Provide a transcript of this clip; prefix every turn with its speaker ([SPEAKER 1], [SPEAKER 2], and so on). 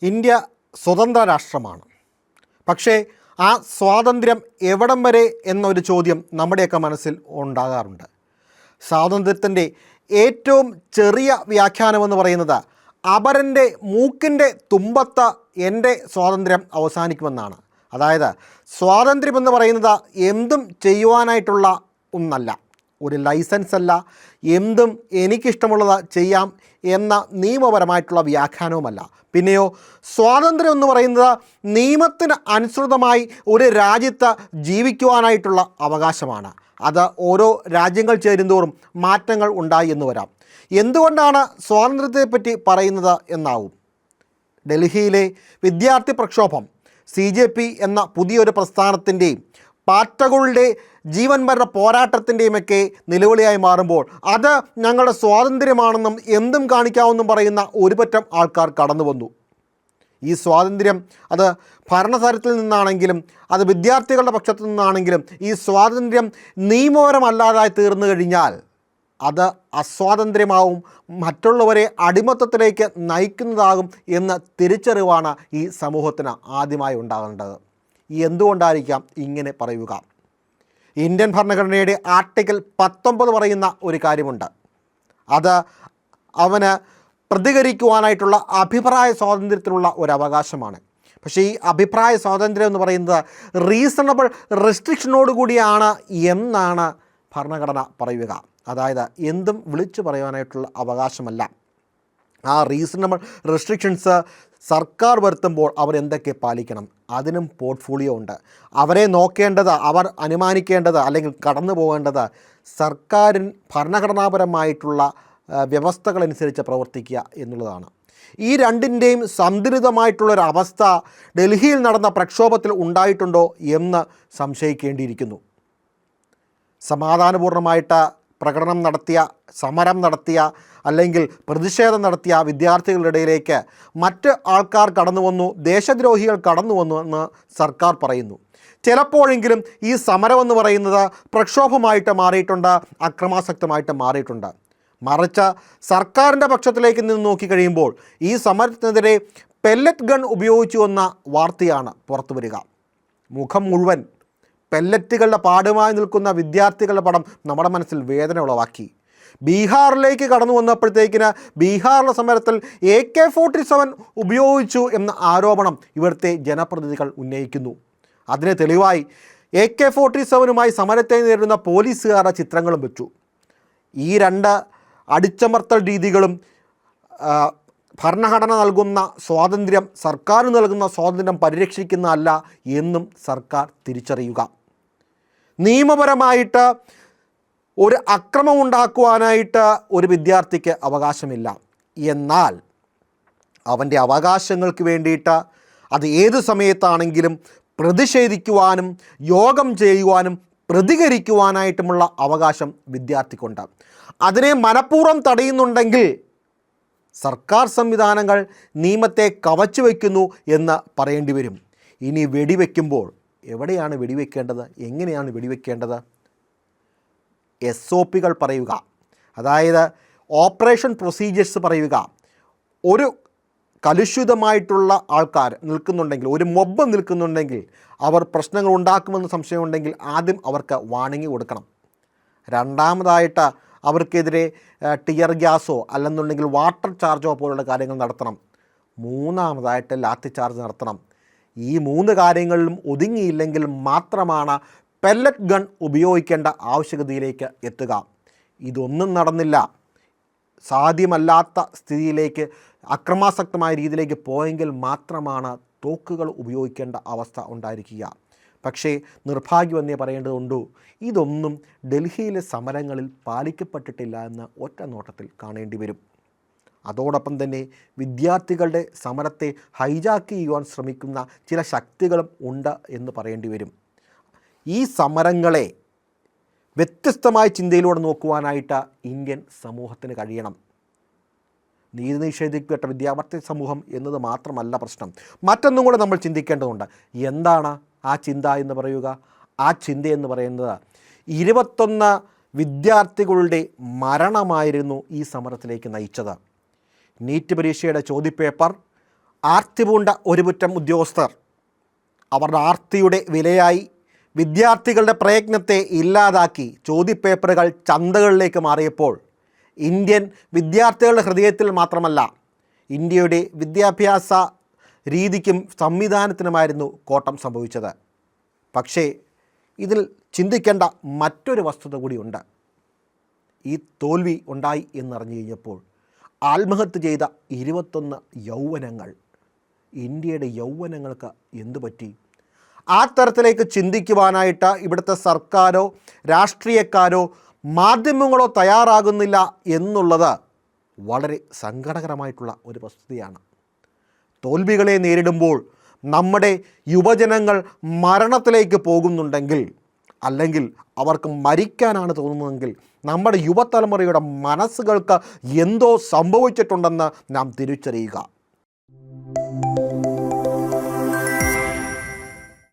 [SPEAKER 1] India സ്വതന്ത്ര രാഷ്ട്രമാണ്. പക്ഷേ ആ സ്വാതന്ത്ര്യം എവിടം വരെ എന്നൊരു ചോദ്യം നമ്മുടെയൊക്കെ മനസ്സിൽ ഉണ്ടാകാറുണ്ട്. സ്വാതന്ത്ര്യത്തിൻ്റെ ഏറ്റവും ചെറിയ വ്യാഖ്യാനമെന്ന് പറയുന്നത് അപരൻ്റെ മൂക്കിൻ്റെ തുമ്പത്ത് എൻ്റെ സ്വാതന്ത്ര്യം അവസാനിക്കുമെന്നാണ്. അതായത് സ്വാതന്ത്ര്യമെന്ന് പറയുന്നത് എന്തും ചെയ്യുവാനായിട്ടുള്ള ഒന്നല്ല, ഒരു ലൈസൻസ് അല്ല, എന്തും എനിക്കിഷ്ടമുള്ളത് ചെയ്യാം എന്ന നിയമപരമായിട്ടുള്ള വ്യാഖ്യാനവുമല്ല. പിന്നെയോ സ്വാതന്ത്ര്യം എന്ന് പറയുന്നത് നിയമത്തിന് അനുസൃതമായി ഒരു രാജ്യത്ത് ജീവിക്കുവാനായിട്ടുള്ള അവകാശമാണ്. അത് ഓരോ രാജ്യങ്ങൾ ചേരുന്തോറും മാറ്റങ്ങൾ ഉണ്ടായി എന്ന് വരാം. എന്തുകൊണ്ടാണ് സ്വാതന്ത്ര്യത്തെപ്പറ്റി പറയുന്നത് എന്നാവും. ഡൽഹിയിലെ വിദ്യാർത്ഥി പ്രക്ഷോഭം CJP എന്ന പുതിയൊരു പ്രസ്ഥാനത്തിൻ്റെയും പാറ്റകളുടെ ജീവൻ മരണ പോരാട്ടത്തിൻ്റെയുമൊക്കെ നിലവിളിയായി മാറുമ്പോൾ അത് ഞങ്ങളുടെ സ്വാതന്ത്ര്യമാണെന്നും എന്തും കാണിക്കാമെന്നും പറയുന്ന ഒരുപറ്റം ആൾക്കാർ കടന്നു വന്നു. ഈ സ്വാതന്ത്ര്യം അത് ഭരണതലത്തിൽ നിന്നാണെങ്കിലും അത് വിദ്യാർത്ഥികളുടെ പക്ഷത്തു നിന്നാണെങ്കിലും ഈ സ്വാതന്ത്ര്യം നിയമപരമല്ലാതായി തീർന്നു കഴിഞ്ഞാൽ അത് അസ്വാതന്ത്ര്യമാവും, മറ്റുള്ളവരെ അടിമത്തത്തിലേക്ക് നയിക്കുന്നതാകും എന്ന തിരിച്ചറിവാണ് ഈ സമൂഹത്തിന് ആദ്യമായി ഉണ്ടാകേണ്ടത്. എന്തുകൊണ്ടായിരിക്കാം ഇങ്ങനെ പറയുക? ഇന്ത്യൻ ഭരണഘടനയുടെ ആർട്ടിക്കിൾ 19 പറയുന്ന ഒരു കാര്യമുണ്ട്. അത് അവന് പ്രതികരിക്കുവാനായിട്ടുള്ള അഭിപ്രായ സ്വാതന്ത്ര്യത്തിനുള്ള ഒരു അവകാശമാണ്. പക്ഷേ ഈ അഭിപ്രായ സ്വാതന്ത്ര്യം എന്ന് പറയുന്നത് റീസണബിൾ റെസ്ട്രിക്ഷനോടുകൂടിയാണ് എന്നാണ് ഭരണഘടന പറയുക. അതായത് എന്തും വിളിച്ചു പറയുവാനായിട്ടുള്ള അവകാശമല്ല. ആ റീസണബിൾ റെസ്ട്രിക്ഷൻസ് സർക്കാർ വരുത്തുമ്പോൾ അവർ എന്തൊക്കെ പാലിക്കണം, അതിനും പോർട്ട്ഫോളിയോ ഉണ്ട്. അവരെ നോക്കേണ്ടത്, അവർ അനുമാനിക്കേണ്ടത് അല്ലെങ്കിൽ കടന്നു പോകേണ്ടത് സർക്കാരിൻ ഭരണഘടനാപരമായിട്ടുള്ള വ്യവസ്ഥകളനുസരിച്ച് പ്രവർത്തിക്കുക എന്നുള്ളതാണ്. ഈ രണ്ടിൻ്റെയും സന്തുലിതമായിട്ടുള്ളൊരവസ്ഥ ഡൽഹിയിൽ നടന്ന പ്രക്ഷോഭത്തിൽ ഉണ്ടായിട്ടുണ്ടോ എന്ന് സംശയിക്കേണ്ടിയിരിക്കുന്നു. സമാധാനപൂർണ്ണമായിട്ട് പ്രകടനം നടത്തിയ, സമരം നടത്തിയ അല്ലെങ്കിൽ പ്രതിഷേധം നടത്തിയ വിദ്യാർത്ഥികളുടെ ഇടയിലേക്ക് മറ്റ് ആൾക്കാർ കടന്നു വന്നു, ദേശദ്രോഹികൾ കടന്നു വന്നു എന്ന് സർക്കാർ പറയുന്നു. ചിലപ്പോഴെങ്കിലും ഈ സമരമെന്ന് പറയുന്നത് പ്രക്ഷോഭമായിട്ട് മാറിയിട്ടുണ്ട്, അക്രമാസക്തമായിട്ട് മാറിയിട്ടുണ്ട്. മറിച്ച് സർക്കാരിൻ്റെ പക്ഷത്തിലേക്ക് നിന്ന് നോക്കിക്കഴിയുമ്പോൾ ഈ സമരത്തിനെതിരെ പെല്ലറ്റ് ഗൺ ഉപയോഗിച്ചു എന്ന വാർത്തയാണ് പുറത്തു വരിക. മുഖം മുഴുവൻ പെല്ലറ്റുകളുടെ പാടുമായി നിൽക്കുന്ന വിദ്യാർത്ഥികളുടെ പടം നമ്മുടെ മനസ്സിൽ വേദന ഉളവാക്കി. ബീഹാറിലേക്ക് കടന്നു വന്നപ്പോഴത്തേക്കിന് ബീഹാറിലെ സമരത്തിൽ AK-47 ഉപയോഗിച്ചു എന്ന ആരോപണം ഇവിടുത്തെ ജനപ്രതിനിധികൾ ഉന്നയിക്കുന്നു. അതിന് തെളിവായി AK-47മായി സമരത്തെ നേരിടുന്ന പോലീസുകാരുടെ ചിത്രങ്ങളും വെച്ചു. ഈ രണ്ട് അടിച്ചമർത്തൽ രീതികളും ഭരണഘടന നൽകുന്ന സ്വാതന്ത്ര്യം, സർക്കാർ നൽകുന്ന സ്വാതന്ത്ര്യം പരിരക്ഷിക്കുന്നതല്ല എന്നും സർക്കാർ തിരിച്ചറിയുക. നിയമപരമായിട്ട് ഒരു അക്രമം ഉണ്ടാക്കുവാനായിട്ട് ഒരു വിദ്യാർത്ഥിക്ക് അവകാശമില്ല. എന്നാൽ അവൻ്റെ അവകാശങ്ങൾക്ക് വേണ്ടിയിട്ട് അത് ഏത് സമയത്താണെങ്കിലും പ്രതിഷേധിക്കുവാനും യോഗം ചെയ്യുവാനും പ്രതികരിക്കുവാനായിട്ടുമുള്ള അവകാശം വിദ്യാർത്ഥിക്കുണ്ട്. അതിനെ മനഃപൂർവ്വം തടയുന്നുണ്ടെങ്കിൽ സർക്കാർ സംവിധാനങ്ങൾ നിയമത്തെ കവച്ചു വയ്ക്കുന്നു എന്ന് പറയേണ്ടി വരും. ഇനി വെടിവെക്കുമ്പോൾ എവിടെയാണ് വെടിവെക്കേണ്ടത്, എങ്ങനെയാണ് വെടിവെക്കേണ്ടത്? SOPകൾ പറയുക, അതായത് ഓപ്പറേഷൻ പ്രൊസീജിയേഴ്സ് പറയുക. ഒരു കലുഷിതമായിട്ടുള്ള ആൾക്കാർ നിൽക്കുന്നുണ്ടെങ്കിൽ, ഒരു മൊബ് നിൽക്കുന്നുണ്ടെങ്കിൽ, അവർ പ്രശ്നങ്ങൾ ഉണ്ടാക്കുമെന്ന് സംശയമുണ്ടെങ്കിൽ ആദ്യം അവർക്ക് വാണിംഗ് കൊടുക്കണം. രണ്ടാമതായിട്ട് അവർക്കെതിരെ ടിയർ ഗ്യാസോ അല്ലെന്നുണ്ടെങ്കിൽ വാട്ടർ ചാർജോ പോലുള്ള കാര്യങ്ങൾ നടത്തണം. മൂന്നാമതായിട്ട് ലാത്തി ചാർജ് നടത്തണം. ഈ 3 കാര്യങ്ങളിലും ഒതുങ്ങിയില്ലെങ്കിൽ മാത്രമാണ് പെല്ലറ്റ് ഗൺ ഉപയോഗിക്കേണ്ട ആവശ്യകതയിലേക്ക് എത്തുക. ഇതൊന്നും നടന്നില്ല, സാധ്യമല്ലാത്ത സ്ഥിതിയിലേക്ക്, അക്രമാസക്തമായ രീതിയിലേക്ക് പോയെങ്കിൽ മാത്രമാണ് തോക്കുകൾ ഉപയോഗിക്കേണ്ട അവസ്ഥ ഉണ്ടായിരിക്കുക. പക്ഷേ നിർഭാഗ്യമെന്നേ പറയേണ്ടതുണ്ടു, ഇതൊന്നും ഡൽഹിയിലെ സമരങ്ങളിൽ പാലിക്കപ്പെട്ടിട്ടില്ല എന്ന് ഒറ്റ നോട്ടത്തിൽ കാണേണ്ടി വരും. അതോടൊപ്പം തന്നെ വിദ്യാർത്ഥികളുടെ സമരത്തെ ഹൈജാക്ക് ചെയ്യുവാൻ ശ്രമിക്കുന്ന ചില ശക്തികളും ഉണ്ട് എന്ന് പറയേണ്ടി വരും. ഈ സമരങ്ങളെ വ്യത്യസ്തമായ ചിന്തയിലൂടെ നോക്കുവാനായിട്ട് ഇന്ത്യൻ സമൂഹത്തിന് കഴിയണം. നീതി നിഷേധിക്കപ്പെട്ട വിദ്യാർത്ഥി സമൂഹം എന്നത് മാത്രമല്ല പ്രശ്നം, മറ്റൊന്നും കൂടെ നമ്മൾ ചിന്തിക്കേണ്ടതുണ്ട്. എന്താണ് ആ ചിന്ത എന്ന് പറയുക? ആ ചിന്ത എന്ന് പറയുന്നത് 21 വിദ്യാർത്ഥികളുടെ മരണമായിരുന്നു ഈ സമരത്തിലേക്ക് നയിച്ചത്. നീറ്റ് പരീക്ഷയുടെ ചോദ്യപേപ്പർ ആർത്തി പൂണ്ട ഒരുപറ്റം ഉദ്യോഗസ്ഥർ അവരുടെ ആർത്തിയുടെ വിലയായി വിദ്യാർത്ഥികളുടെ പ്രയത്നത്തെ ഇല്ലാതാക്കി ചോദ്യപേപ്പറുകൾ ചന്തകളിലേക്ക് മാറിയപ്പോൾ ഇന്ത്യൻ വിദ്യാർത്ഥികളുടെ ഹൃദയത്തിൽ മാത്രമല്ല ഇന്ത്യയുടെ വിദ്യാഭ്യാസ രീതിക്കും സംവിധാനത്തിനുമായിരുന്നു കോട്ടം സംഭവിച്ചത്. പക്ഷേ ഇതിൽ ചിന്തിക്കേണ്ട മറ്റൊരു വസ്തുത കൂടിയുണ്ട്. ഈ തോൽവി ഉണ്ടായി എന്നറിഞ്ഞു കഴിഞ്ഞപ്പോൾ ആത്മഹത്യ ചെയ്ത 21 യൗവനങ്ങൾ, ഇന്ത്യയുടെ യൗവനങ്ങൾക്ക് എന്തു പറ്റി? ആ തരത്തിലേക്ക് ചിന്തിക്കുവാനായിട്ട് ഇവിടുത്തെ സർക്കാരോ രാഷ്ട്രീയക്കാരോ മാധ്യമങ്ങളോ തയ്യാറാകുന്നില്ല എന്നുള്ളത് വളരെ സങ്കടകരമായിട്ടുള്ള ഒരു വസ്തുതയാണ്. തോൽവികളെ നേരിടുമ്പോൾ നമ്മുടെ യുവജനങ്ങൾ മരണത്തിലേക്ക് പോകുന്നുണ്ടെങ്കിൽ, അല്ലെങ്കിൽ അവർക്ക് മരിക്കാനാണ് തോന്നുന്നതെങ്കിൽ നമ്മുടെ യുവതലമുറയുടെ മനസ്സുകൾക്ക് എന്തോ സംഭവിച്ചിട്ടുണ്ടെന്ന് നാം തിരിച്ചറിയുക.